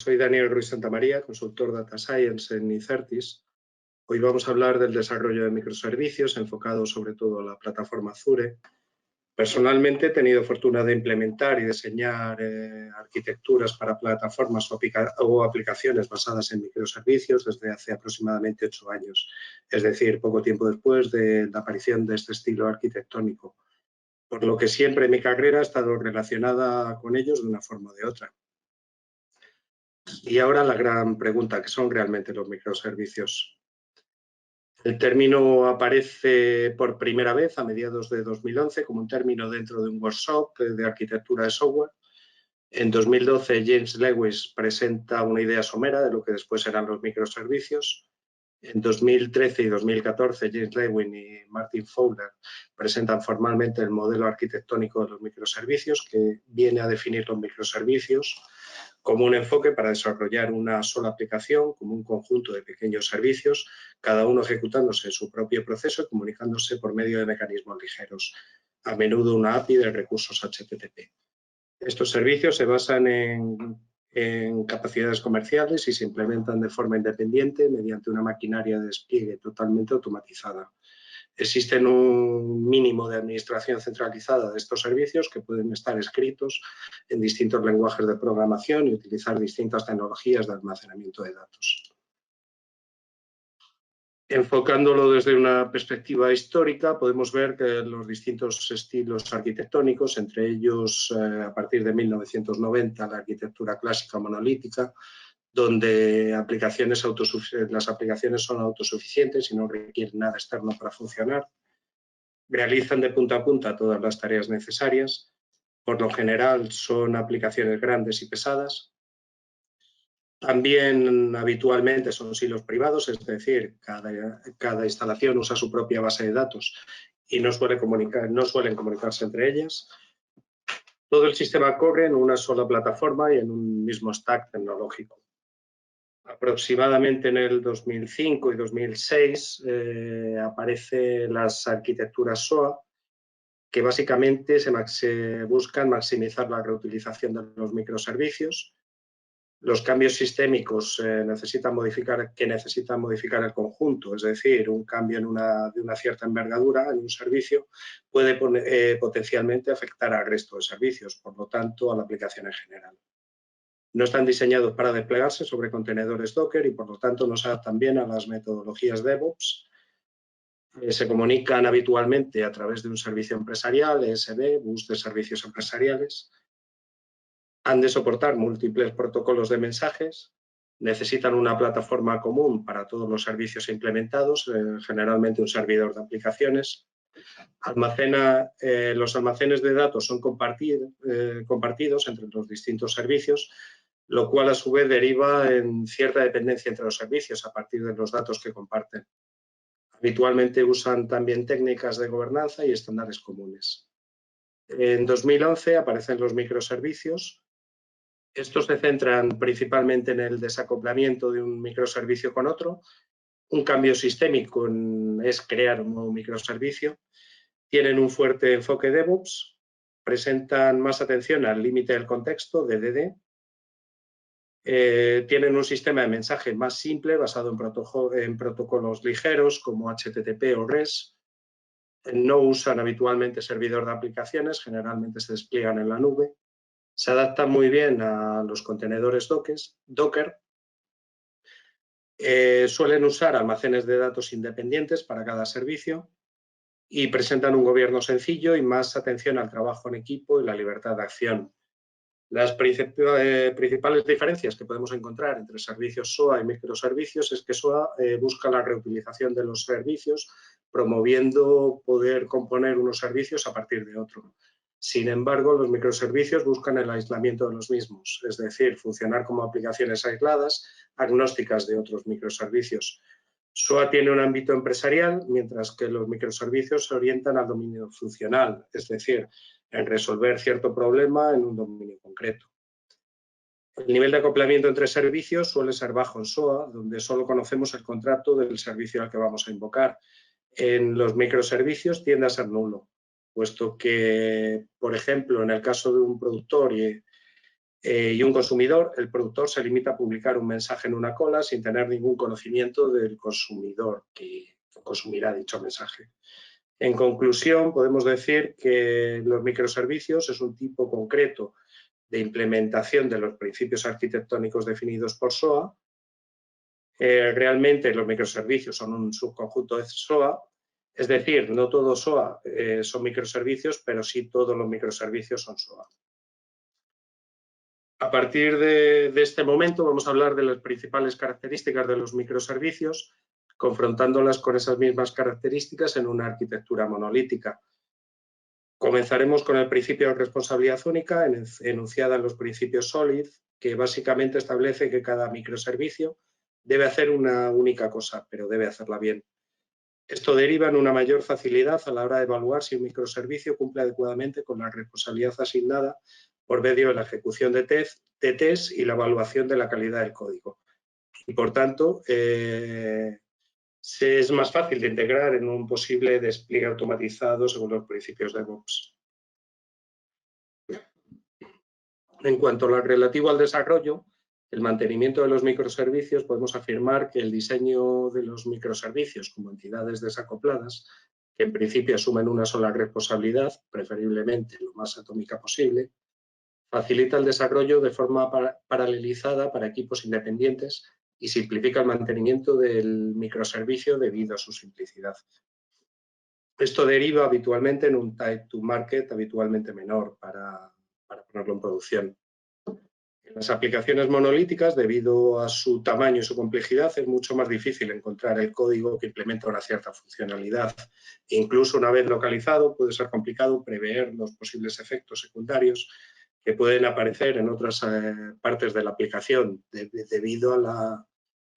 Soy Daniel Ruiz Santamaría, consultor Data Science en Icertis. Hoy vamos a hablar del desarrollo de microservicios enfocado sobre todo a la plataforma Azure. Personalmente he tenido fortuna de implementar y diseñar arquitecturas para plataformas o aplicaciones basadas en microservicios desde hace aproximadamente 8 años, es decir, poco tiempo después de la aparición de este estilo arquitectónico, por lo que siempre mi carrera ha estado relacionada con ellos de una forma o de otra. Y ahora la gran pregunta, ¿qué son realmente los microservicios? El término aparece por primera vez a mediados de 2011 como un término dentro de un workshop de arquitectura de software. En 2012 James Lewis presenta una idea somera de lo que después serán los microservicios. En 2013 y 2014 James Lewin y Martin Fowler presentan formalmente el modelo arquitectónico de los microservicios, que viene a definir los microservicios como un enfoque para desarrollar una sola aplicación, como un conjunto de pequeños servicios, cada uno ejecutándose en su propio proceso y comunicándose por medio de mecanismos ligeros, a menudo una API de recursos HTTP. Estos servicios se basan en capacidades comerciales y se implementan de forma independiente mediante una maquinaria de despliegue totalmente automatizada. Existen un mínimo de administración centralizada de estos servicios que pueden estar escritos en distintos lenguajes de programación y utilizar distintas tecnologías de almacenamiento de datos. Enfocándolo desde una perspectiva histórica, podemos ver que los distintos estilos arquitectónicos, entre ellos a partir de 1990 la arquitectura clásica monolítica, donde las aplicaciones son autosuficientes y no requieren nada externo para funcionar. Realizan de punta a punta todas las tareas necesarias. Por lo general son aplicaciones grandes y pesadas. También habitualmente son silos privados, es decir, cada instalación usa su propia base de datos y no suelen comunicarse entre ellas. Todo el sistema corre en una sola plataforma y en un mismo stack tecnológico. Aproximadamente en el 2005 y 2006 aparecen las arquitecturas SOA, que básicamente se buscan maximizar la reutilización de los microservicios. Los cambios sistémicos necesitan modificar el conjunto, es decir, un cambio de una cierta envergadura en un servicio puede potencialmente afectar al resto de servicios, por lo tanto a la aplicación en general. No están diseñados para desplegarse sobre contenedores Docker y por lo tanto no se adaptan bien a las metodologías DevOps. Se comunican habitualmente a través de un servicio empresarial, ESB, bus de servicios empresariales. Han de soportar múltiples protocolos de mensajes, necesitan una plataforma común para todos los servicios implementados, generalmente un servidor de aplicaciones. Los almacenes de datos son compartidos entre los distintos servicios, lo cual a su vez deriva en cierta dependencia entre los servicios a partir de los datos que comparten. Habitualmente usan también técnicas de gobernanza y estándares comunes. En 2011 aparecen los microservicios. Estos se centran principalmente en el desacoplamiento de un microservicio con otro. Un cambio sistémico es crear un nuevo microservicio. Tienen un fuerte enfoque DevOps. Presentan más atención al límite del contexto, DDD. Tienen un sistema de mensaje más simple basado en protocolos ligeros como HTTP o REST. No usan habitualmente servidor de aplicaciones, generalmente se despliegan en la nube. Se adaptan muy bien a los contenedores Docker. Suelen usar almacenes de datos independientes para cada servicio y presentan un gobierno sencillo y más atención al trabajo en equipo y la libertad de acción. Las principales diferencias que podemos encontrar entre servicios SOA y microservicios es que SOA busca la reutilización de los servicios, promoviendo poder componer unos servicios a partir de otro. Sin embargo, los microservicios buscan el aislamiento de los mismos, es decir, funcionar como aplicaciones aisladas, agnósticas de otros microservicios. SOA tiene un ámbito empresarial, mientras que los microservicios se orientan al dominio funcional, es decir, en resolver cierto problema en un dominio concreto. El nivel de acoplamiento entre servicios suele ser bajo en SOA, donde solo conocemos el contrato del servicio al que vamos a invocar. En los microservicios tiende a ser nulo, puesto que, por ejemplo, en el caso de un productor y un consumidor, el productor se limita a publicar un mensaje en una cola sin tener ningún conocimiento del consumidor que consumirá dicho mensaje. En conclusión, podemos decir que los microservicios es un tipo concreto de implementación de los principios arquitectónicos definidos por SOA. Realmente los microservicios son un subconjunto de SOA, es decir, no todos SOA son microservicios, pero sí todos los microservicios son SOA. A partir de este momento vamos a hablar de las principales características de los microservicios, confrontándolas con esas mismas características en una arquitectura monolítica. Comenzaremos con el principio de responsabilidad única, enunciada en los principios SOLID, que básicamente establece que cada microservicio debe hacer una única cosa, pero debe hacerla bien. Esto deriva en una mayor facilidad a la hora de evaluar si un microservicio cumple adecuadamente con la responsabilidad asignada por medio de la ejecución de test y la evaluación de la calidad del código. Y por tanto, es más fácil de integrar en un posible despliegue automatizado según los principios de DevOps. En cuanto a lo relativo al desarrollo, el mantenimiento de los microservicios, podemos afirmar que el diseño de los microservicios como entidades desacopladas, que en principio asumen una sola responsabilidad, preferiblemente lo más atómica posible, facilita el desarrollo de forma paralelizada para equipos independientes y simplifica el mantenimiento del microservicio debido a su simplicidad. Esto deriva habitualmente en un time to market habitualmente menor para ponerlo en producción. En las aplicaciones monolíticas, debido a su tamaño y su complejidad, es mucho más difícil encontrar el código que implementa una cierta funcionalidad. Incluso una vez localizado, puede ser complicado prever los posibles efectos secundarios que pueden aparecer en otras partes de la aplicación debido a la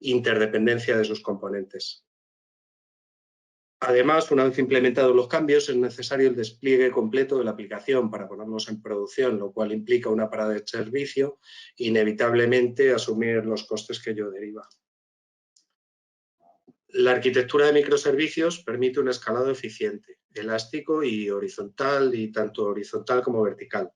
interdependencia de sus componentes. Además, una vez implementados los cambios, es necesario el despliegue completo de la aplicación para ponerlos en producción, lo cual implica una parada de servicio e inevitablemente asumir los costes que ello deriva. La arquitectura de microservicios permite un escalado eficiente, elástico y horizontal, y tanto horizontal como vertical.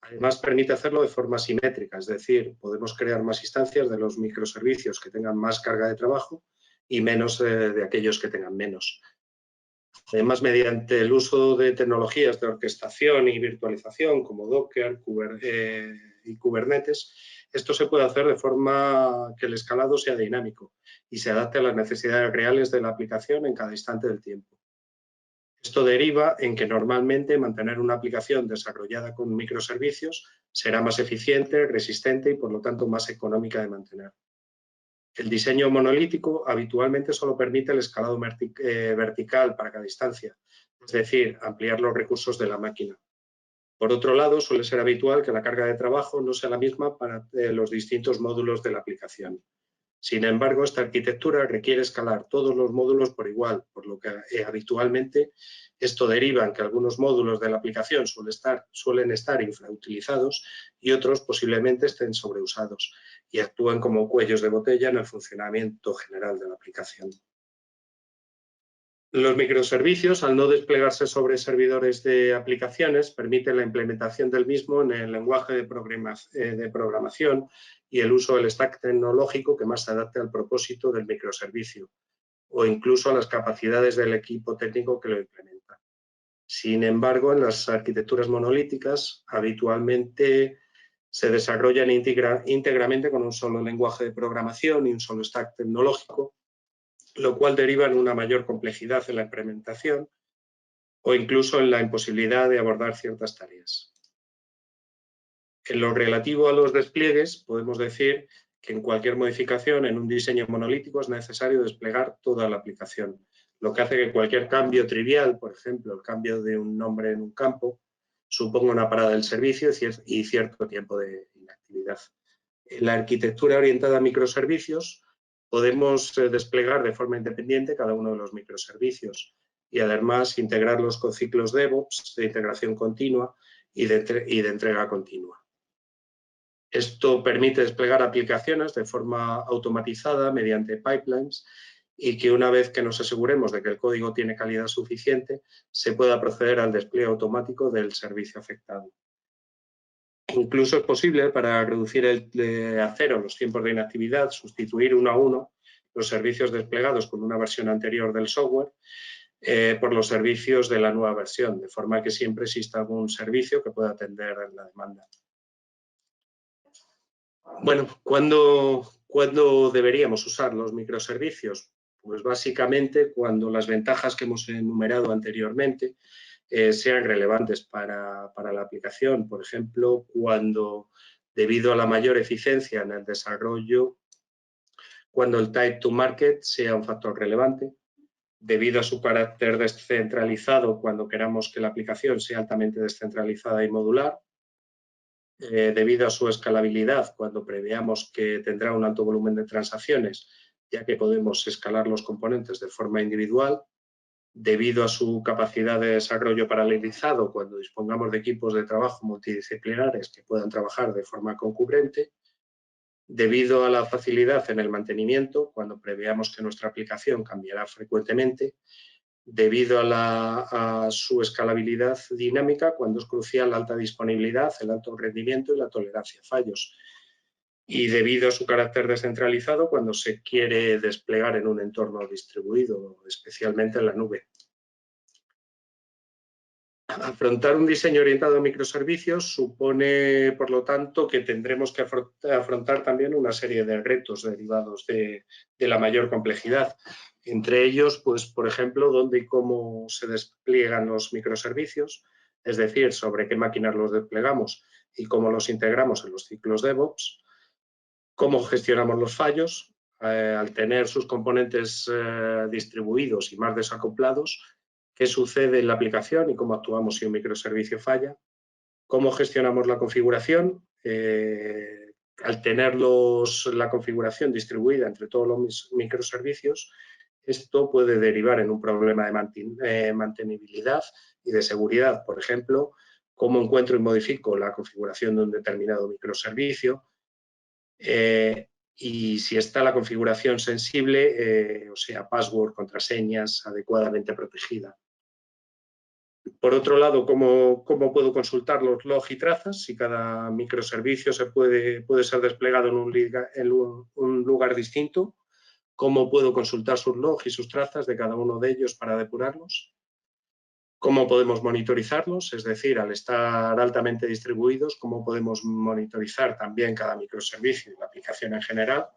Además, permite hacerlo de forma simétrica, es decir, podemos crear más instancias de los microservicios que tengan más carga de trabajo y menos de aquellos que tengan menos. Además, mediante el uso de tecnologías de orquestación y virtualización como Docker y Kubernetes, esto se puede hacer de forma que el escalado sea dinámico y se adapte a las necesidades reales de la aplicación en cada instante del tiempo. Esto deriva en que normalmente mantener una aplicación desarrollada con microservicios será más eficiente, resistente y por lo tanto más económica de mantener. El diseño monolítico habitualmente solo permite el escalado vertical para cada instancia, es decir, ampliar los recursos de la máquina. Por otro lado, suele ser habitual que la carga de trabajo no sea la misma para los distintos módulos de la aplicación. Sin embargo, esta arquitectura requiere escalar todos los módulos por igual, por lo que habitualmente esto deriva en que algunos módulos de la aplicación suelen estar infrautilizados y otros posiblemente estén sobreusados y actúan como cuellos de botella en el funcionamiento general de la aplicación. Los microservicios, al no desplegarse sobre servidores de aplicaciones, permiten la implementación del mismo en el lenguaje de programación y el uso del stack tecnológico que más se adapte al propósito del microservicio o incluso a las capacidades del equipo técnico que lo implementa. Sin embargo, en las arquitecturas monolíticas habitualmente se desarrollan íntegramente con un solo lenguaje de programación y un solo stack tecnológico, lo cual deriva en una mayor complejidad en la implementación o incluso en la imposibilidad de abordar ciertas tareas. En lo relativo a los despliegues, podemos decir que en cualquier modificación en un diseño monolítico es necesario desplegar toda la aplicación, lo que hace que cualquier cambio trivial, por ejemplo, el cambio de un nombre en un campo, suponga una parada del servicio y cierto tiempo de inactividad. En la arquitectura orientada a microservicios, podemos desplegar de forma independiente cada uno de los microservicios y además integrarlos con ciclos DevOps de integración continua y de entrega continua. Esto permite desplegar aplicaciones de forma automatizada mediante pipelines y que una vez que nos aseguremos de que el código tiene calidad suficiente, se pueda proceder al despliegue automático del servicio afectado. Incluso es posible, para reducir a cero los tiempos de inactividad, sustituir uno a uno los servicios desplegados con una versión anterior del software por los servicios de la nueva versión, de forma que siempre exista algún servicio que pueda atender la demanda. Bueno, ¿cuándo deberíamos usar los microservicios? Pues básicamente cuando las ventajas que hemos enumerado anteriormente sean relevantes para la aplicación. Por ejemplo, cuando debido a la mayor eficiencia en el desarrollo, cuando el time to market sea un factor relevante, debido a su carácter descentralizado, cuando queramos que la aplicación sea altamente descentralizada y modular, debido a su escalabilidad, cuando preveamos que tendrá un alto volumen de transacciones, ya que podemos escalar los componentes de forma individual, debido a su capacidad de desarrollo paralelizado, cuando dispongamos de equipos de trabajo multidisciplinares que puedan trabajar de forma concurrente, debido a la facilidad en el mantenimiento, cuando preveamos que nuestra aplicación cambiará frecuentemente, debido a su escalabilidad dinámica, cuando es crucial la alta disponibilidad, el alto rendimiento y la tolerancia a fallos. Y debido a su carácter descentralizado, cuando se quiere desplegar en un entorno distribuido, especialmente en la nube. Afrontar un diseño orientado a microservicios supone, por lo tanto, que tendremos que afrontar también una serie de retos derivados de la mayor complejidad. Entre ellos, pues, por ejemplo, dónde y cómo se despliegan los microservicios, es decir, sobre qué máquinas los desplegamos y cómo los integramos en los ciclos DevOps, cómo gestionamos los fallos, al tener sus componentes distribuidos y más desacoplados, qué sucede en la aplicación y cómo actuamos si un microservicio falla, cómo gestionamos la configuración, al tener la configuración distribuida entre todos los microservicios, esto puede derivar en un problema de mantenibilidad y de seguridad. Por ejemplo, cómo encuentro y modifico la configuración de un determinado microservicio, y si está la configuración sensible, o sea, password, contraseñas adecuadamente protegida. Por otro lado, ¿cómo puedo consultar los logs y trazas? Si cada microservicio puede ser desplegado en un lugar distinto, ¿cómo puedo consultar sus logs y sus trazas de cada uno de ellos para depurarlos? ¿Cómo podemos monitorizarlos? Es decir, al estar altamente distribuidos, ¿cómo podemos monitorizar también cada microservicio y la aplicación en general?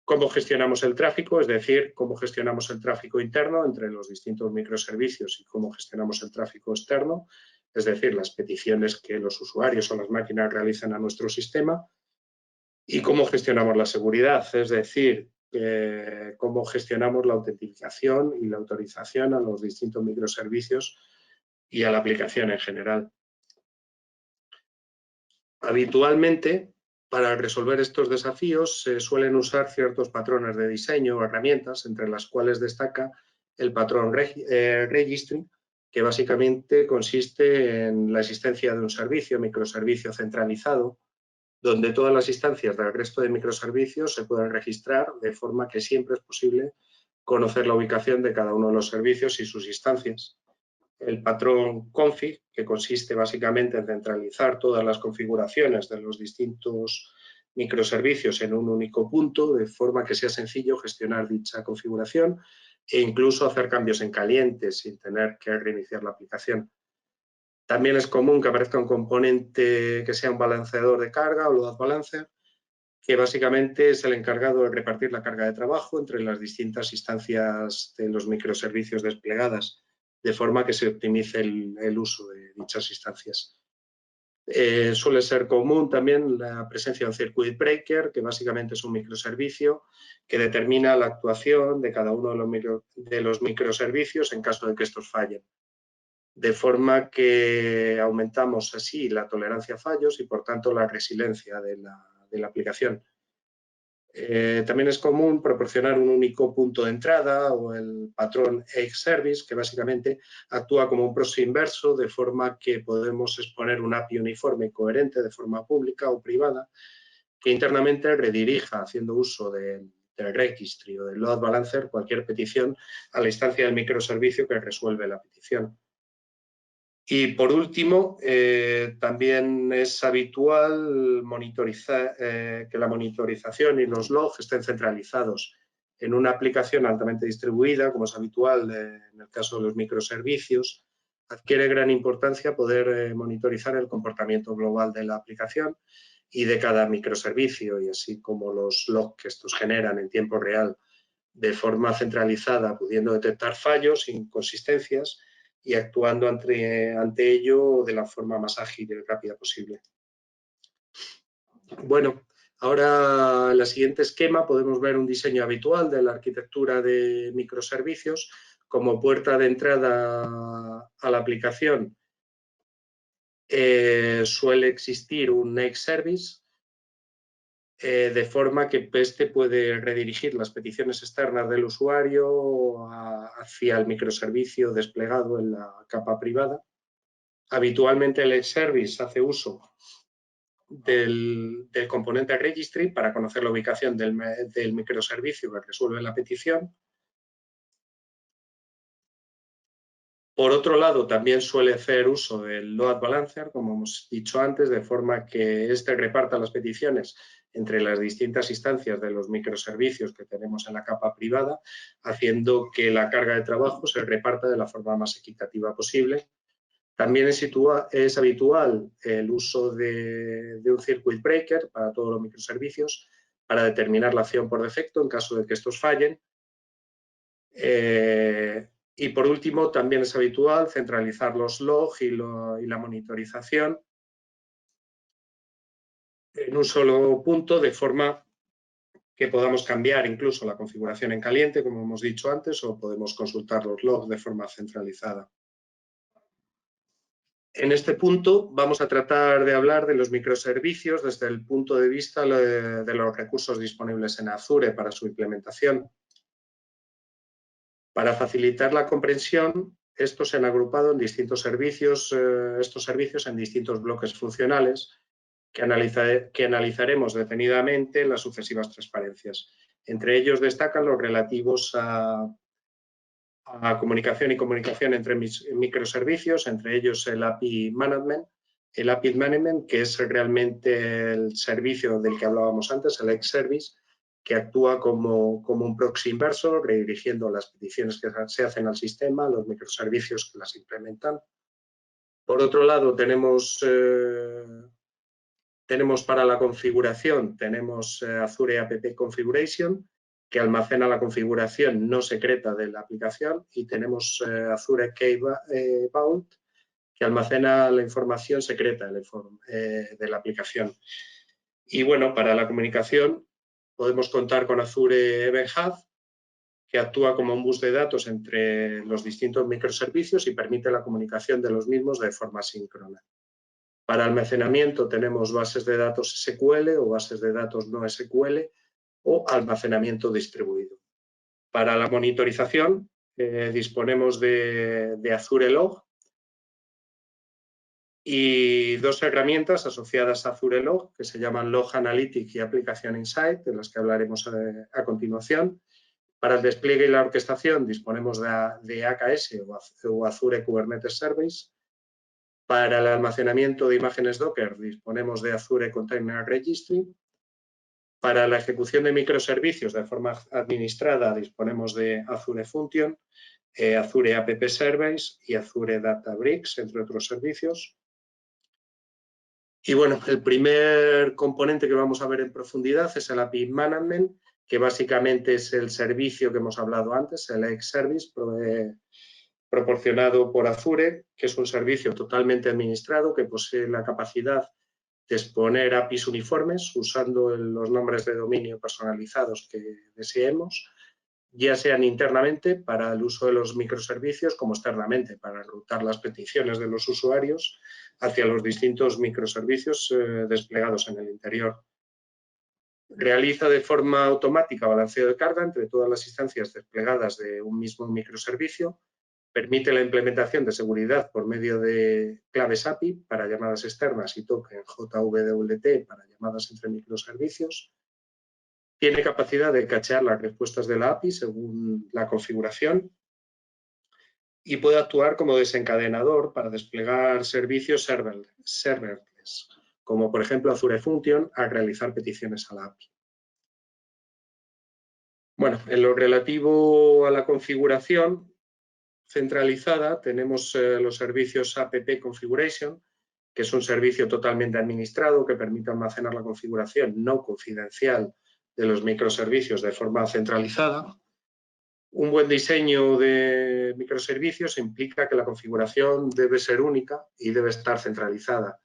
¿Cómo gestionamos el tráfico? Es decir, ¿cómo gestionamos el tráfico interno entre los distintos microservicios y cómo gestionamos el tráfico externo? Es decir, las peticiones que los usuarios o las máquinas realizan a nuestro sistema. ¿Y cómo gestionamos la seguridad? Es decir, cómo gestionamos la autentificación y la autorización a los distintos microservicios y a la aplicación en general. Habitualmente, para resolver estos desafíos se suelen usar ciertos patrones de diseño o herramientas, entre las cuales destaca el patrón Registry, que básicamente consiste en la existencia de un microservicio centralizado, donde todas las instancias del resto de microservicios se pueden registrar de forma que siempre es posible conocer la ubicación de cada uno de los servicios y sus instancias. El patrón config, que consiste básicamente en centralizar todas las configuraciones de los distintos microservicios en un único punto, de forma que sea sencillo gestionar dicha configuración e incluso hacer cambios en caliente sin tener que reiniciar la aplicación. También es común que aparezca un componente que sea un balanceador de carga o load balancer, que básicamente es el encargado de repartir la carga de trabajo entre las distintas instancias de los microservicios desplegadas, de forma que se optimice el uso de dichas instancias. Suele ser común también la presencia de un circuit breaker, que básicamente es un microservicio que determina la actuación de cada uno de los microservicios en caso de que estos fallen. De forma que aumentamos así la tolerancia a fallos y, por tanto, la resiliencia de la aplicación. También es común proporcionar un único punto de entrada o el patrón Edge Service, que básicamente actúa como un proxy inverso, de forma que podemos exponer un API uniforme y coherente de forma pública o privada, que internamente redirija, haciendo uso del registry o del load balancer, cualquier petición a la instancia del microservicio que resuelve la petición. Y por último, también es habitual que la monitorización y los logs estén centralizados en una aplicación altamente distribuida, como es habitual en el caso de los microservicios. Adquiere gran importancia poder monitorizar el comportamiento global de la aplicación y de cada microservicio, y así como los logs que estos generan en tiempo real de forma centralizada, pudiendo detectar fallos, inconsistencias y actuando ante ello de la forma más ágil y rápida posible. Bueno, ahora en el siguiente esquema podemos ver un diseño habitual de la arquitectura de microservicios. Como puerta de entrada a la aplicación suele existir un next service, de forma que este puede redirigir las peticiones externas del usuario hacia el microservicio desplegado en la capa privada. Habitualmente el Edge Service hace uso del componente registry para conocer la ubicación del microservicio que resuelve la petición. Por otro lado, también suele hacer uso del load balancer, como hemos dicho antes, de forma que éste reparta las peticiones entre las distintas instancias de los microservicios que tenemos en la capa privada, haciendo que la carga de trabajo se reparta de la forma más equitativa posible. También es habitual el uso de un circuit breaker para todos los microservicios para determinar la acción por defecto en caso de que estos fallen. Y por último, también es habitual centralizar los logs y la monitorización en un solo punto, de forma que podamos cambiar incluso la configuración en caliente, como hemos dicho antes, o podemos consultar los logs de forma centralizada. En este punto vamos a tratar de hablar de los microservicios desde el punto de vista de los recursos disponibles en Azure para su implementación. Para facilitar la comprensión, estos se han agrupado en distintos servicios, estos servicios en distintos bloques funcionales que analizaremos detenidamente en las sucesivas transparencias. Entre ellos destacan los relativos a comunicación y comunicación entre microservicios, entre ellos el API Management. El API Management, que es realmente el servicio del que hablábamos antes, el Edge Service, que actúa como un proxy inverso, redirigiendo las peticiones que se hacen al sistema, los microservicios que las implementan. Por otro lado, tenemos para la configuración, tenemos Azure App Configuration, que almacena la configuración no secreta de la aplicación, y tenemos Azure Key Vault, que almacena la información secreta de la aplicación. Y bueno, para la comunicación podemos contar con Azure Event Hub, que actúa como un bus de datos entre los distintos microservicios y permite la comunicación de los mismos de forma síncrona. Para almacenamiento tenemos bases de datos SQL o bases de datos no SQL o almacenamiento distribuido. Para la monitorización disponemos de Azure Log y dos herramientas asociadas a Azure Log que se llaman Log Analytics y Application Insight, de las que hablaremos a continuación. Para el despliegue y la orquestación disponemos de AKS o Azure Kubernetes Service. Para el almacenamiento de imágenes Docker disponemos de Azure Container Registry. Para la ejecución de microservicios de forma administrada disponemos de Azure Function, Azure App Service y Azure Databricks, entre otros servicios. Y bueno, el primer componente que vamos a ver en profundidad es el API Management, que básicamente es el servicio que hemos hablado antes, el Edge Service, proporcionado por Azure, que es un servicio totalmente administrado que posee la capacidad de exponer APIs uniformes usando los nombres de dominio personalizados que deseemos, ya sean internamente para el uso de los microservicios como externamente para routar las peticiones de los usuarios hacia los distintos microservicios desplegados en el interior. Realiza de forma automática balanceo de carga entre todas las instancias desplegadas de un mismo microservicio. Permite la implementación de seguridad por medio de claves API para llamadas externas y token JWT para llamadas entre microservicios. Tiene capacidad de cachear las respuestas de la API según la configuración. y puede actuar como desencadenador para desplegar servicios serverless, como por ejemplo Azure Function, al realizar peticiones a la API. Bueno, en lo relativo a la configuración centralizada tenemos los servicios App Configuration, que es un servicio totalmente administrado que permite almacenar la configuración no confidencial de los microservicios de forma centralizada. Un buen diseño de microservicios implica que la configuración debe ser única y debe estar centralizada,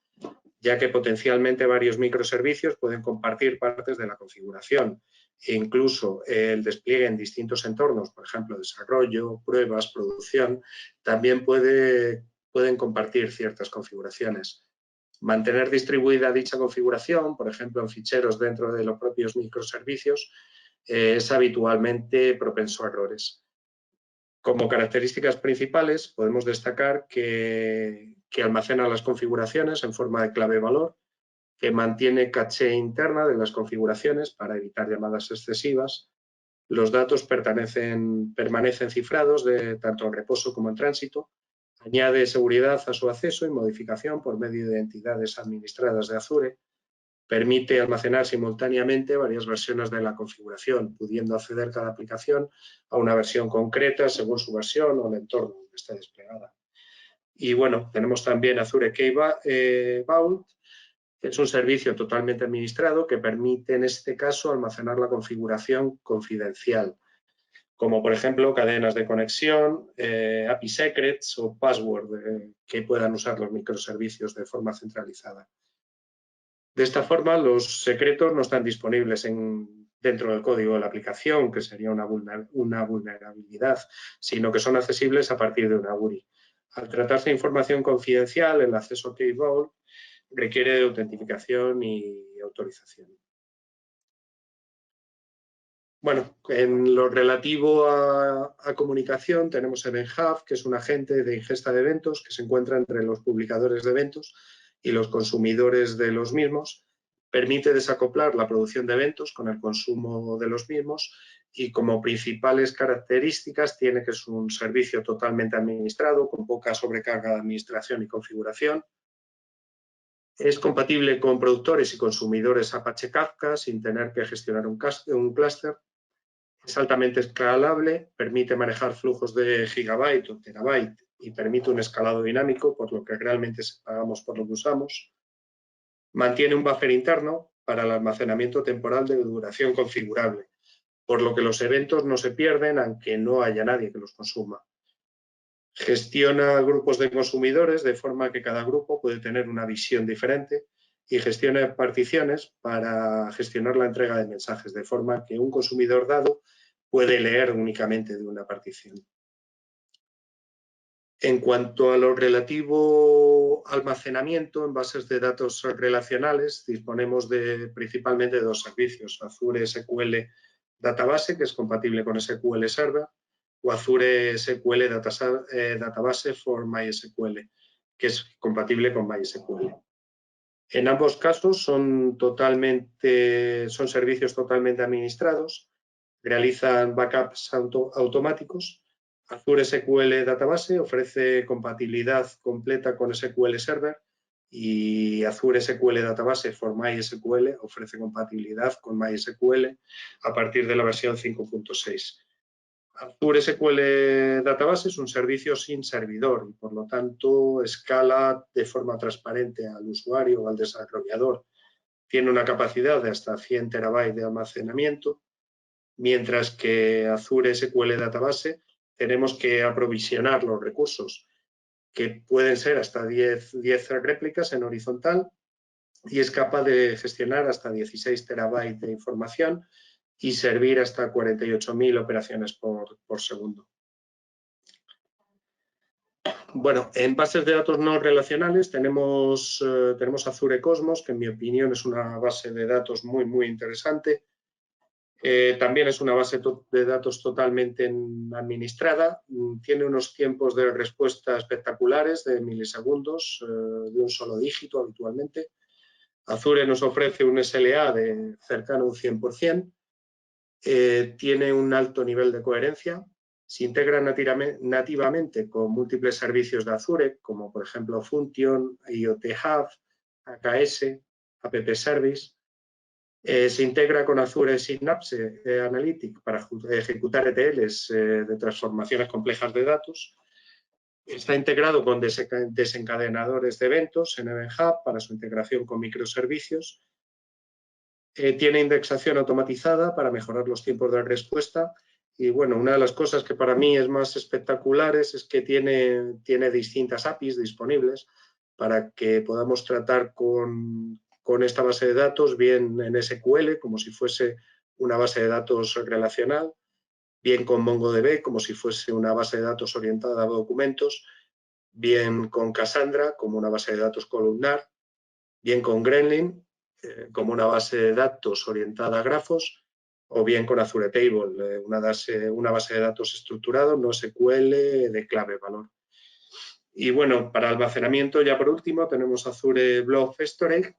ya que potencialmente varios microservicios pueden compartir partes de la configuración e incluso el despliegue en distintos entornos, por ejemplo, desarrollo, pruebas, producción, también pueden compartir ciertas configuraciones. Mantener distribuida dicha configuración, por ejemplo, en ficheros dentro de los propios microservicios, es habitualmente propenso a errores. Como características principales podemos destacar que almacena las configuraciones en forma de clave-valor, que mantiene caché interna de las configuraciones para evitar llamadas excesivas. Los datos permanecen cifrados tanto en reposo como en tránsito. Añade seguridad a su acceso y modificación por medio de entidades administradas de Azure. Permite almacenar simultáneamente varias versiones de la configuración, pudiendo acceder cada aplicación a una versión concreta según su versión o el entorno donde esté desplegada. Y bueno, tenemos también Azure Key Vault, que es un servicio totalmente administrado que permite en este caso almacenar la configuración confidencial, como por ejemplo cadenas de conexión, API secrets o password que puedan usar los microservicios de forma centralizada. De esta forma, los secretos no están disponibles dentro del código de la aplicación, que sería una vulnerabilidad, sino que son accesibles a partir de una URI. Al tratarse de información confidencial, el acceso a Key Vault requiere de autentificación y autorización. Bueno, en lo relativo a comunicación tenemos Event Hub, que es un agente de ingesta de eventos que se encuentra entre los publicadores de eventos y los consumidores de los mismos. Permite desacoplar la producción de eventos con el consumo de los mismos y como principales características tiene que es un servicio totalmente administrado con poca sobrecarga de administración y configuración. Es compatible con productores y consumidores Apache Kafka sin tener que gestionar un clúster. Es altamente escalable, permite manejar flujos de gigabyte o terabyte y permite un escalado dinámico, por lo que realmente pagamos por lo que usamos. Mantiene un buffer interno para el almacenamiento temporal de duración configurable, por lo que los eventos no se pierden aunque no haya nadie que los consuma. Gestiona grupos de consumidores de forma que cada grupo puede tener una visión diferente y gestiona particiones para gestionar la entrega de mensajes, de forma que un consumidor dado puede leer únicamente de una partición. En cuanto a lo relativo al almacenamiento en bases de datos relacionales, disponemos principalmente de dos servicios, Azure SQL Database, que es compatible con SQL Server, o Azure SQL Database for MySQL, que es compatible con MySQL. En ambos casos son servicios totalmente administrados, realizan backups automáticos. Azure SQL Database ofrece compatibilidad completa con SQL Server y Azure SQL Database for MySQL ofrece compatibilidad con MySQL a partir de la versión 5.6. Azure SQL Database es un servicio sin servidor y por lo tanto escala de forma transparente al usuario o al desarrollador. Tiene una capacidad de hasta 100 terabytes de almacenamiento, mientras que Azure SQL Database tenemos que aprovisionar los recursos, que pueden ser hasta 10 réplicas en horizontal y es capaz de gestionar hasta 16 terabytes de información y servir hasta 48.000 operaciones por segundo. Bueno, en bases de datos no relacionales tenemos Azure Cosmos, que en mi opinión es una base de datos muy, muy interesante. También es una base de datos totalmente administrada. Tiene unos tiempos de respuesta espectaculares de milisegundos, de un solo dígito habitualmente. Azure nos ofrece un SLA cercano a un 100%. Tiene un alto nivel de coherencia. Se integra nativamente con múltiples servicios de Azure, como por ejemplo Function, IoT Hub, AKS, App Service. Se integra con Azure Synapse Analytics para ejecutar ETLs de transformaciones complejas de datos. Está integrado con desencadenadores de eventos en Event Hub para su integración con microservicios. Tiene indexación automatizada para mejorar los tiempos de respuesta. Y bueno, una de las cosas que para mí es más espectaculares es que tiene distintas APIs disponibles para que podamos tratar con esta base de datos, bien en SQL, como si fuese una base de datos relacional, bien con MongoDB, como si fuese una base de datos orientada a documentos, bien con Cassandra, como una base de datos columnar, bien con Gremlin, como una base de datos orientada a grafos, o bien con Azure Table, una base de datos estructurado, no SQL, de clave valor. Y bueno, para almacenamiento, ya por último, tenemos Azure Blob Storage,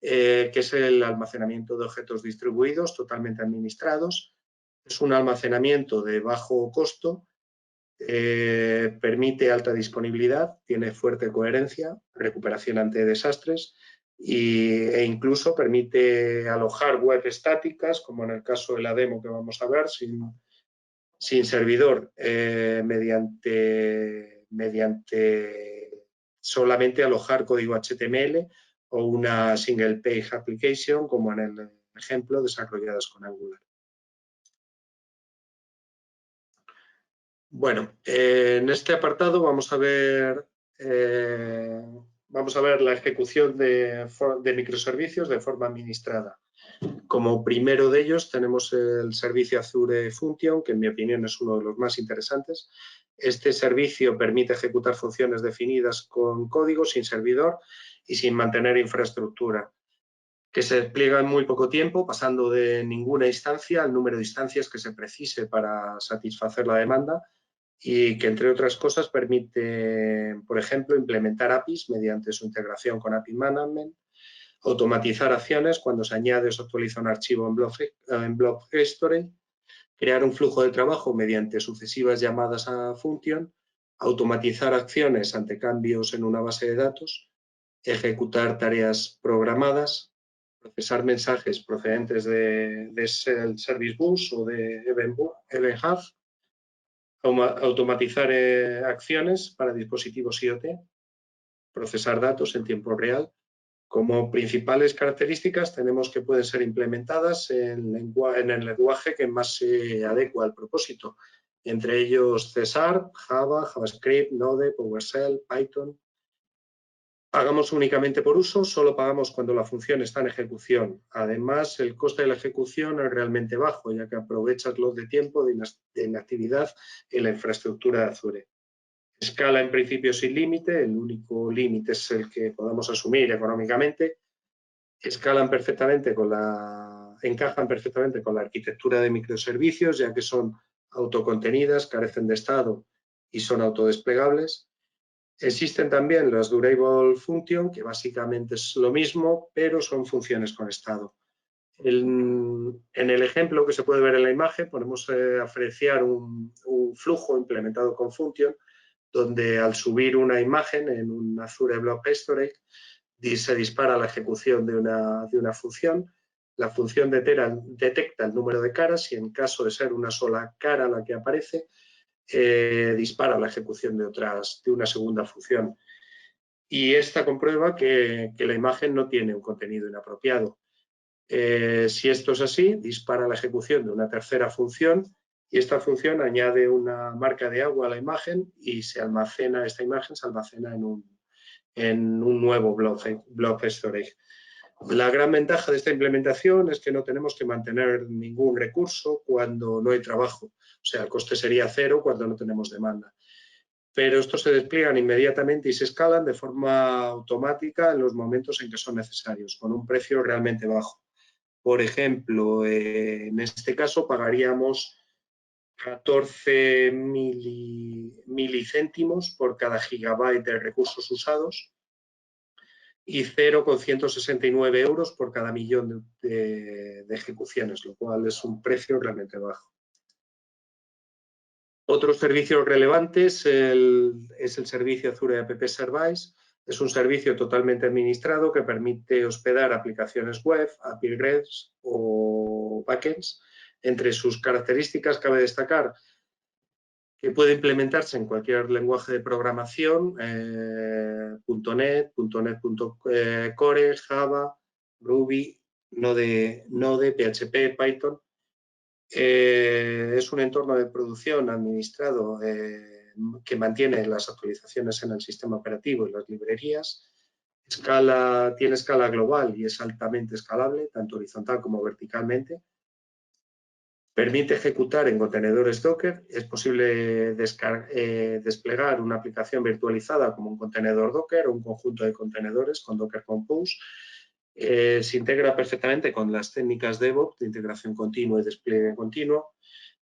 que es el almacenamiento de objetos distribuidos, totalmente administrados. Es un almacenamiento de bajo costo, permite alta disponibilidad, tiene fuerte coherencia, recuperación ante desastres e incluso permite alojar web estáticas, como en el caso de la demo que vamos a ver, sin servidor, mediante solamente alojar código HTML o una single page application, como en el ejemplo, desarrolladas con Angular. Bueno, en este apartado vamos a ver la ejecución de microservicios de forma administrada. Como primero de ellos tenemos el servicio Azure Function, que en mi opinión es uno de los más interesantes. Este servicio permite ejecutar funciones definidas con código, sin servidor y sin mantener infraestructura, que se despliega en muy poco tiempo, pasando de ninguna instancia al número de instancias que se precise para satisfacer la demanda, y que, entre otras cosas, permite, por ejemplo, implementar APIs mediante su integración con API Management, automatizar acciones cuando se añade o se actualiza un archivo en Blob Storage, crear un flujo de trabajo mediante sucesivas llamadas a función, automatizar acciones ante cambios en una base de datos, ejecutar tareas programadas, procesar mensajes procedentes de Service Bus o de Event Hub, automatizar acciones para dispositivos IoT, procesar datos en tiempo real. Como principales características tenemos que pueden ser implementadas en el lenguaje que más se adecua al propósito, entre ellos C#, Java, JavaScript, Node, PowerShell, Python. Pagamos únicamente por uso, solo pagamos cuando la función está en ejecución. Además, el coste de la ejecución es realmente bajo, ya que aprovechas los de tiempo de inactividad en la infraestructura de Azure. Escala en principio sin límite, el único límite es el que podamos asumir económicamente. Encajan perfectamente con la arquitectura de microservicios, ya que son autocontenidas, carecen de estado y son autodesplegables. Existen también las Durable Function, que básicamente es lo mismo, pero son funciones con estado. En el ejemplo que se puede ver en la imagen podemos apreciar un flujo implementado con Function, donde al subir una imagen en un Azure Blob Storage se dispara la ejecución de una función. La función detecta el número de caras y, en caso de ser una sola cara la que aparece, dispara la ejecución de una segunda función. Y esta comprueba que la imagen no tiene un contenido inapropiado. Si esto es así, dispara la ejecución de una tercera función y esta función añade una marca de agua a la imagen y esta imagen se almacena en un nuevo blob storage. La gran ventaja de esta implementación es que no tenemos que mantener ningún recurso cuando no hay trabajo. O sea, el coste sería cero cuando no tenemos demanda. Pero estos se despliegan inmediatamente y se escalan de forma automática en los momentos en que son necesarios, con un precio realmente bajo. Por ejemplo, en este caso pagaríamos 14 milicéntimos por cada gigabyte de recursos usados y 0,169 euros por cada millón de ejecuciones, lo cual es un precio realmente bajo. Otros servicios relevantes es el servicio Azure App Service. Es un servicio totalmente administrado que permite hospedar aplicaciones web, API REST o backends. Entre sus características cabe destacar que puede implementarse en cualquier lenguaje de programación, .NET, .NET.Core, Java, Ruby, Node, PHP, Python. Es un entorno de producción administrado que mantiene las actualizaciones en el sistema operativo y las librerías. Tiene escala global y es altamente escalable, tanto horizontal como verticalmente. Permite ejecutar en contenedores Docker. Es posible desplegar una aplicación virtualizada como un contenedor Docker o un conjunto de contenedores con Docker Compose. Se integra perfectamente con las técnicas DevOps de integración continua y despliegue continuo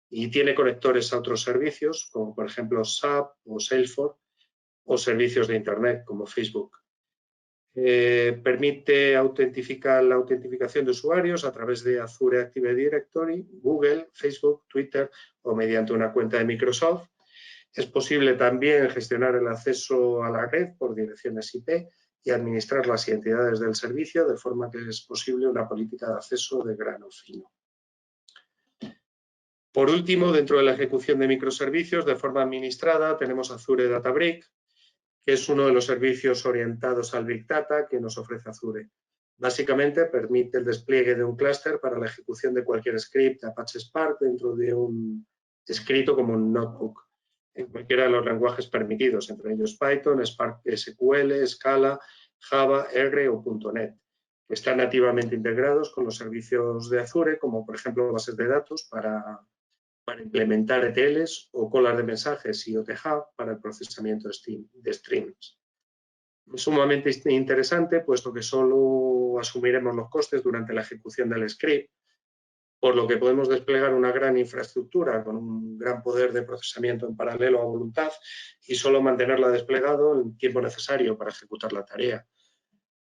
y tiene conectores a otros servicios como por ejemplo SAP o Salesforce o servicios de Internet como Facebook. Permite la autentificación de usuarios a través de Azure Active Directory, Google, Facebook, Twitter o mediante una cuenta de Microsoft. Es posible también gestionar el acceso a la red por direcciones IP y administrar las identidades del servicio de forma que es posible una política de acceso de grano fino. Por último, dentro de la ejecución de microservicios de forma administrada tenemos Azure Databricks, que es uno de los servicios orientados al Big Data que nos ofrece Azure. Básicamente permite el despliegue de un clúster para la ejecución de cualquier script Apache Spark dentro de un escrito como un notebook, en cualquiera de los lenguajes permitidos, entre ellos Python, Spark SQL, Scala, Java, R o .NET, que están nativamente integrados con los servicios de Azure, como por ejemplo bases de datos para implementar ETLs o colas de mensajes y OTG para el procesamiento de streams. Es sumamente interesante, puesto que solo asumiremos los costes durante la ejecución del script, por lo que podemos desplegar una gran infraestructura con un gran poder de procesamiento en paralelo a voluntad y solo mantenerla desplegado el tiempo necesario para ejecutar la tarea.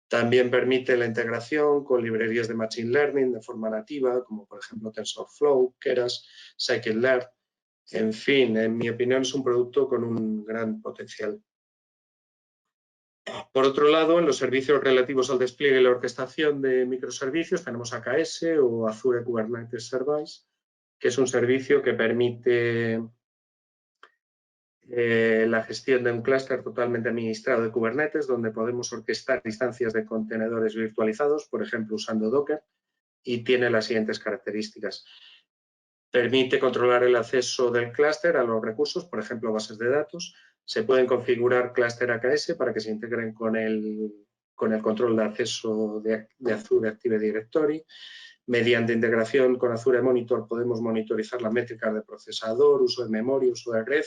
También permite la integración con librerías de Machine Learning de forma nativa, como por ejemplo TensorFlow, Keras, Scikit-learn. En fin, en mi opinión es un producto con un gran potencial. Por otro lado, en los servicios relativos al despliegue y la orquestación de microservicios tenemos AKS o Azure Kubernetes Service, que es un servicio que permite la gestión de un clúster totalmente administrado de Kubernetes, donde podemos orquestar instancias de contenedores virtualizados, por ejemplo, usando Docker, y tiene las siguientes características. Permite controlar el acceso del clúster a los recursos, por ejemplo, bases de datos. Se pueden configurar clúster AKS para que se integren con el control de acceso de Azure Active Directory. Mediante integración con Azure Monitor podemos monitorizar las métricas de procesador, uso de memoria, uso de red,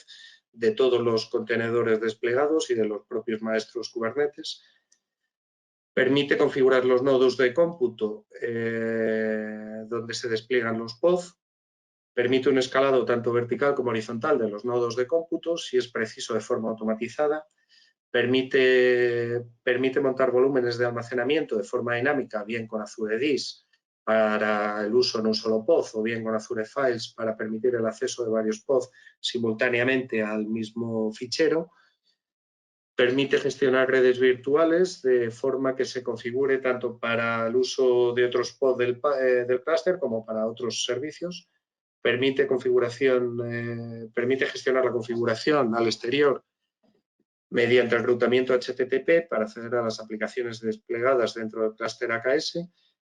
de todos los contenedores desplegados y de los propios maestros Kubernetes. Permite configurar los nodos de cómputo donde se despliegan los pods. Permite un escalado tanto vertical como horizontal de los nodos de cómputo, si es preciso de forma automatizada. Permite montar volúmenes de almacenamiento de forma dinámica, bien con Azure DIS para el uso en un solo pod o bien con Azure Files para permitir el acceso de varios pods simultáneamente al mismo fichero. Permite gestionar redes virtuales de forma que se configure tanto para el uso de otros pods del clúster como para otros servicios. Permite gestionar la configuración al exterior mediante el enrutamiento HTTP para acceder a las aplicaciones desplegadas dentro del clúster AKS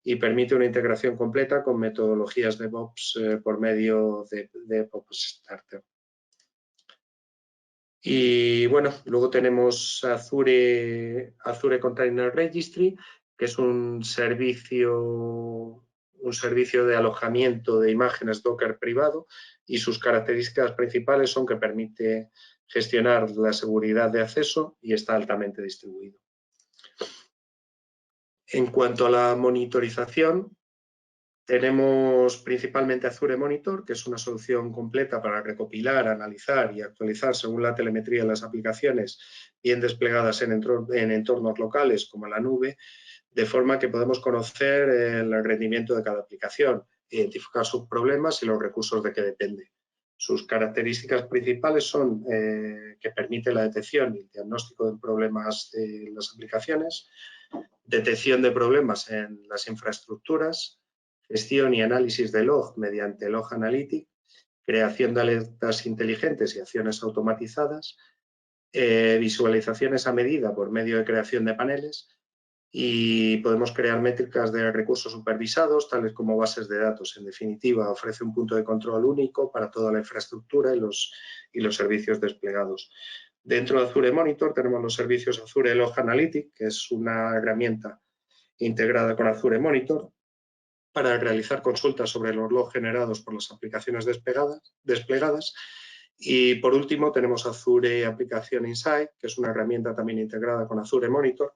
y permite una integración completa con metodologías DevOps por medio de DevOps Starter. Y bueno, luego tenemos Azure Container Registry, que es un servicio de alojamiento de imágenes Docker privado y sus características principales son que permite gestionar la seguridad de acceso y está altamente distribuido. En cuanto a la monitorización, tenemos principalmente Azure Monitor, que es una solución completa para recopilar, analizar y actualizar según la telemetría de las aplicaciones bien desplegadas en entornos locales como la nube, de forma que podemos conocer el rendimiento de cada aplicación, identificar sus problemas y los recursos de que depende. Sus características principales son que permite la detección y el diagnóstico de problemas de las aplicaciones, detección de problemas en las infraestructuras, gestión y análisis de log mediante Log Analytics, creación de alertas inteligentes y acciones automatizadas, visualizaciones a medida por medio de creación de paneles, y podemos crear métricas de recursos supervisados, tales como bases de datos. En definitiva, ofrece un punto de control único para toda la infraestructura y los servicios desplegados. Dentro de Azure Monitor tenemos los servicios Azure Log Analytics, que es una herramienta integrada con Azure Monitor para realizar consultas sobre los logs generados por las aplicaciones desplegadas. Y por último tenemos Azure Application Insight, que es una herramienta también integrada con Azure Monitor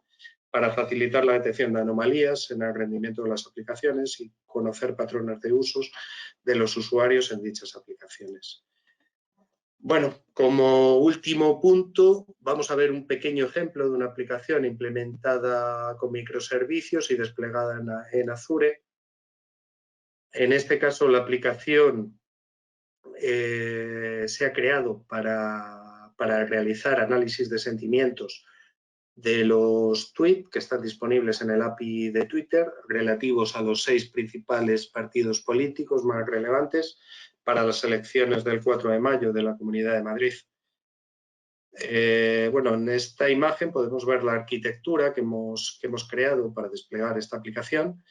para facilitar la detección de anomalías en el rendimiento de las aplicaciones y conocer patrones de usos de los usuarios en dichas aplicaciones. Bueno, como último punto, vamos a ver un pequeño ejemplo de una aplicación implementada con microservicios y desplegada en Azure. En este caso, la aplicación se ha creado para realizar análisis de sentimientos de los tweets que están disponibles en el API de Twitter relativos a los 6 principales partidos políticos más relevantes para las elecciones del 4 de mayo de la Comunidad de Madrid. Bueno, en esta imagen podemos ver la arquitectura que hemos creado para desplegar esta aplicación.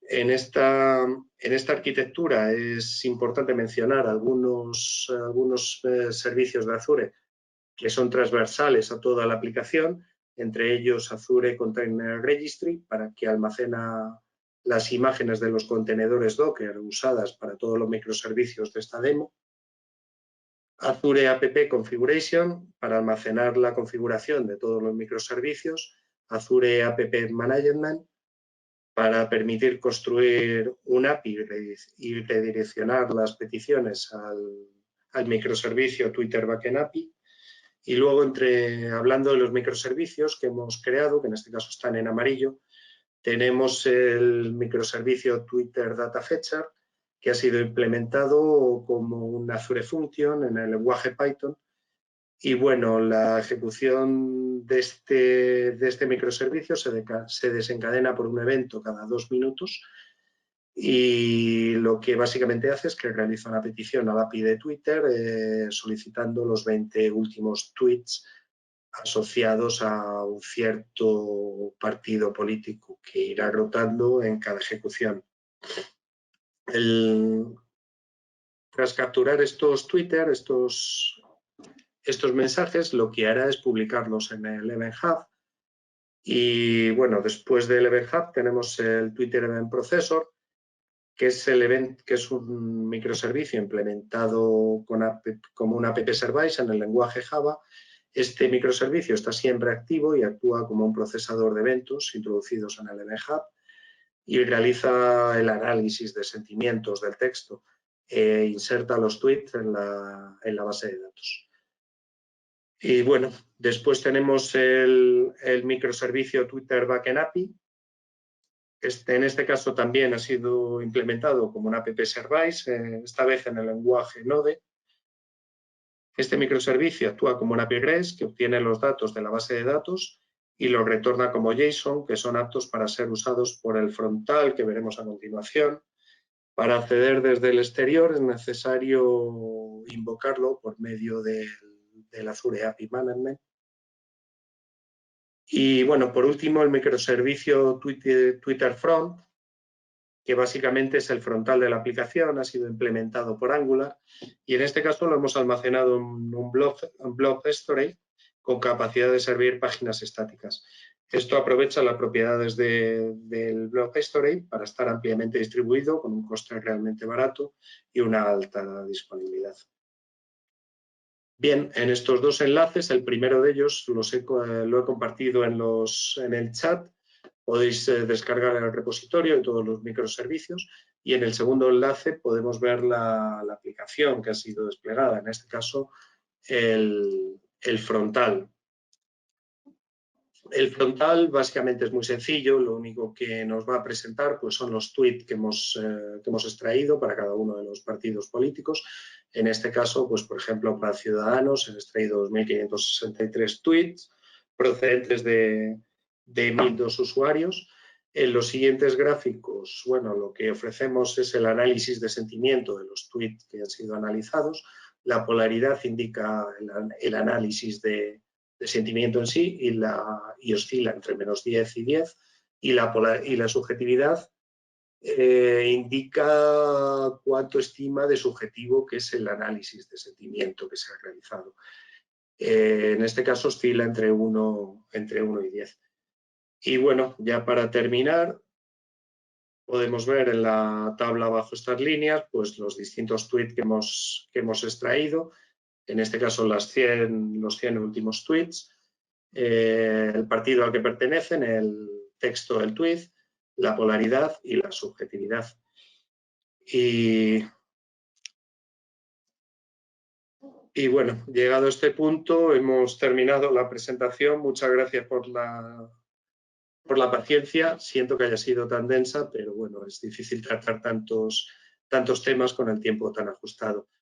En esta arquitectura es importante mencionar algunos servicios de Azure que son transversales a toda la aplicación, entre ellos Azure Container Registry, para que almacena las imágenes de los contenedores Docker usadas para todos los microservicios de esta demo. Azure App Configuration, para almacenar la configuración de todos los microservicios. Azure App Management, para permitir construir un API y redireccionar las peticiones al microservicio Twitter Backend API. Y luego, hablando de los microservicios que hemos creado, que en este caso están en amarillo, tenemos el microservicio Twitter Data Fetcher, que ha sido implementado como un Azure Function en el lenguaje Python. Y bueno, la ejecución de este microservicio se desencadena por un evento cada 2 minutos, y lo que básicamente hace es que realiza una petición al API de Twitter solicitando los 20 últimos tweets asociados a un cierto partido político que irá rotando en cada ejecución. Tras capturar estos Twitter, estos mensajes, lo que hará es publicarlos en el Event Hub. Y bueno, después del Event Hub tenemos el Twitter Event Processor, que es un microservicio implementado como un app service en el lenguaje Java. Este microservicio está siempre activo y actúa como un procesador de eventos introducidos en el Event Hub y realiza el análisis de sentimientos del texto e inserta los tweets en la base de datos. Y bueno, después tenemos el microservicio Twitter Backend API. En este caso también ha sido implementado como un app service, esta vez en el lenguaje Node. Este microservicio actúa como un API REST que obtiene los datos de la base de datos y los retorna como JSON, que son aptos para ser usados por el frontal, que veremos a continuación. Para acceder desde el exterior es necesario invocarlo por medio del Azure API Management. Y bueno, por último, el microservicio Twitter Front, que básicamente es el frontal de la aplicación, ha sido implementado por Angular y en este caso lo hemos almacenado en un blob storage con capacidad de servir páginas estáticas. Esto aprovecha las propiedades del blob storage para estar ampliamente distribuido con un coste realmente barato y una alta disponibilidad. Bien, en estos 2 enlaces, el primero de ellos lo he compartido en el chat. Podéis descargar el repositorio de todos los microservicios y en el segundo enlace podemos ver la aplicación que ha sido desplegada, en este caso el frontal. El frontal básicamente es muy sencillo, lo único que nos va a presentar pues, son los tweets que hemos extraído para cada uno de los partidos políticos. En este caso, pues, por ejemplo, para Ciudadanos he extraído 2.563 tweets procedentes de 1.002 usuarios. En los siguientes gráficos, bueno, lo que ofrecemos es el análisis de sentimiento de los tweets que han sido analizados. La polaridad indica el análisis de sentimiento en sí y oscila entre -10 y 10, y la subjetividad indica cuánto estima de subjetivo que es el análisis de sentimiento que se ha realizado. En este caso oscila entre 1 y 10. Y bueno, ya para terminar, podemos ver en la tabla bajo estas líneas pues los distintos tweets que hemos extraído. En este caso los 100 últimos tweets, el partido al que pertenecen, el texto del tweet, la polaridad y la subjetividad. Y bueno, llegado a este punto, hemos terminado la presentación. Muchas gracias por la paciencia. Siento que haya sido tan densa, pero bueno, es difícil tratar tantos temas con el tiempo tan ajustado.